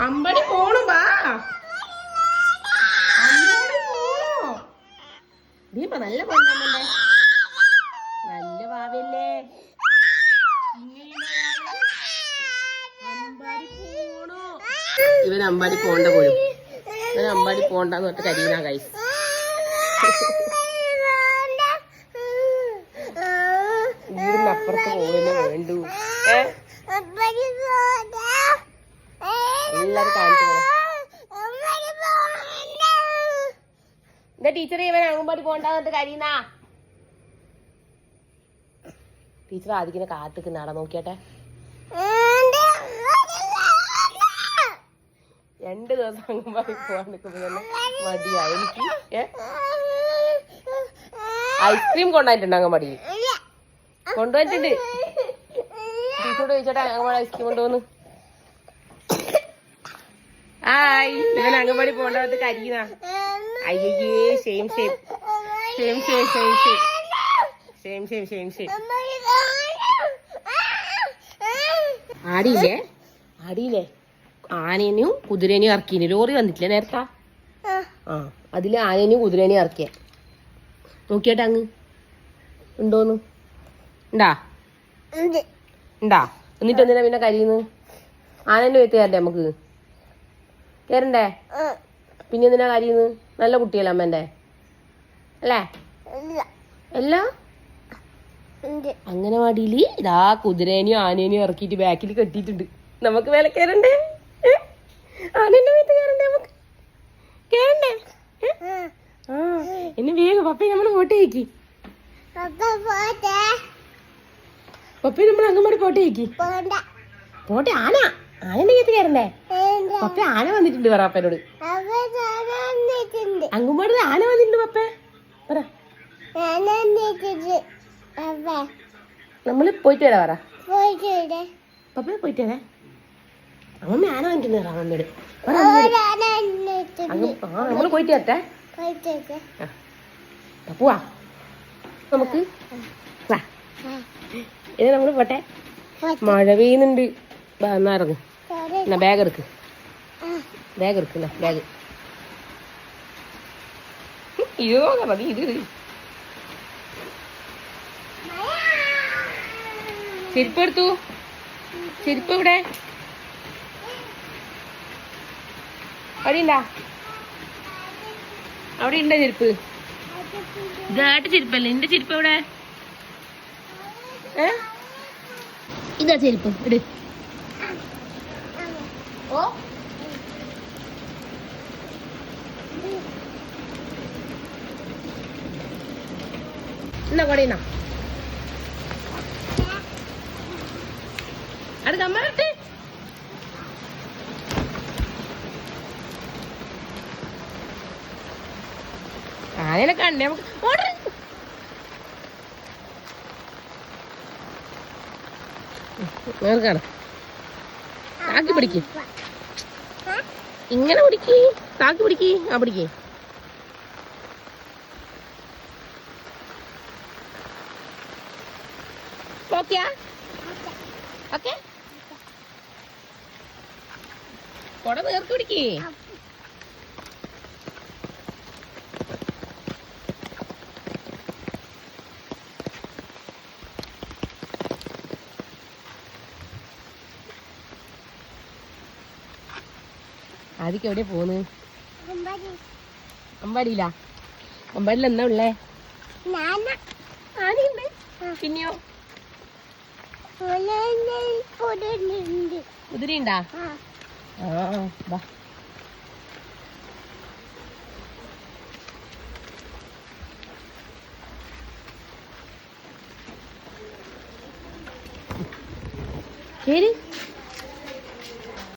അമ്പടി പോണു ബാ. അമ്പടി പോണു. ദീപ നല്ല പോണ്ടേ, നല്ല ഭാവിയല്ലേ. ഇവൻ അമ്പാടി പോണ്ട പോലും. ഇവൻ അമ്പാടി പോണ്ടെന്ന് പറഞ്ഞിട്ട് കരിയുന്ന കൈസ്. വീടിന് അപ്പുറത്ത് പോവല്ലേ വേണ്ടു. എല്ലാരും കാണിച്ചു പോണം. എന്താ ടീച്ചറെ ഇവൻ അംഗൻവാടി പോണ്ടെന്ന് പറഞ്ഞിട്ട് കരിയുന്ന? ടീച്ചർ ആദ്യം കാത്തിക്കുന്നാടാ നോക്കിയാട്ടെ. 2 ദിവസം അംഗൻവാടി പോകാൻ നിൽക്കുമ്പോ തന്നെ മടിയായി എനിക്ക്. ഐസ്ക്രീം കൊണ്ടുപോയിട്ടുണ്ട് അംഗൻവാടി, കൊണ്ടുപോയിട്ടുണ്ട്. ടീച്ചറോട് ചോദിച്ചോട്ടെ അംഗൻവാടി ഐസ്ക്രീം കൊണ്ടുപോന്ന്. ആയി ഇവൻ അംഗൻവാടി പോകേണ്ടത് കരിയുന്ന. അയ്യേ shame shame shame shame shame shame shame shame shame. ആടിയില്ലേ ആടിയില്ലേ ആനേനെയും കുതിരേനെയും ഇറക്കീന്. ലോറി വന്നിട്ടില്ലേ നേരത്തെ? ആ അതില് ആനേനെയും കുതിരേനെയും ഇറക്കിയ നോക്കിയാട്ടെ അങ്ങ് ഉണ്ടോന്ന്. ഉണ്ടാ ഉണ്ടാ എന്നിട്ട് എന്തിനാ പിന്നെ കരിയുന്നു? ആനേന്റെ വെത്ത് കയറണ്ടേ നമുക്ക്? കേറണ്ടേ? പിന്നെ എന്തിനാ കരിയുന്നു? നല്ല കുട്ടിയല്ലേ അമ്മേന്റെ അല്ലേ? അല്ല അംഗനവാടിയില് ഇതാ കുതിരേനെയും ആനേനെയും ഇറക്കിയിട്ട് ബാക്കിൽ കെട്ടിയിട്ടുണ്ട്. നമുക്ക് മേലെ കയറണ്ടേ? ആനേന്റെ മേത്ത് കയറണ്ടേ? നമുക്ക് കേറണ്ടേ? ആ എന്നെ വേഗം പപ്പയെ നമ്മള് ഫോട്ടോ ആക്കി. പപ്പയെ നമ്മൾ അംഗൻവാടി ഫോട്ടോ ആക്കി. പോട്ടെ. ആനേന്റെ മേത്ത് കയറണ്ടേ? പപ്പ ആന വന്നിട്ടുണ്ട് പറ പപ്പനോട്. അംഗൻവാടി ആന വന്നിട്ടുണ്ട് പപ്പേ പറ. നമ്മള് പോയിട്ട് വരാ പറ. പപ്പ പോയിട്ട് വരാ. അമ്മ ആന വന്നിട്ടുണ്ട് അമ്മയോട്. നമ്മള് പോയിട്ട് വരട്ടെ. പോവാ നമുക്ക്. ഇത് നമ്മള് പോട്ടെ. മഴ പെയ്യുന്നുണ്ട്. എന്നാ ഇറങ്ങ്. എന്നാ ബാഗ് എടുക്ക്. ബാഗ് എടുക്കുന്ന ബാഗ്. ഇതോ മതി. ഇത് ചെരുപ്പ് എടുത്തു. ചെരുപ്പ് ഇവിടെ അവിടെ അവിടെ ഉണ്ടോ ചെരുപ്പ്? ഇതായിട്ട് ചെരുപ്പല്ലേ എന്റെ ചെരുപ്പ് എവിടെ? ഇതാ ചെരുപ്പ് ഇട്. ഓ എന്നാ കൊടയുന്ന അത് കമ്മട്ട്. ആനനെ കണ്ടേ നമുക്ക്. നേർക്കാണ് താക്കി പിടിക്ക്. ഇങ്ങനെ പിടിക്ക്. താക്കി പിടിക്ക്. ആ പിടിക്ക്. ഓക്കെയാ? ഓക്കെ. കൊട നേർക്ക് പിടിക്ക്. ആദ്യം എവിടെ പോന്ന്? അമ്പാടിയിലാ? അമ്പാടിയിൽ എന്നാ ഉള്ളേ? ആനയുണ്ട്. പിന്നെയോ കുതിരയുണ്ടാ? ആ വാ. ശരി.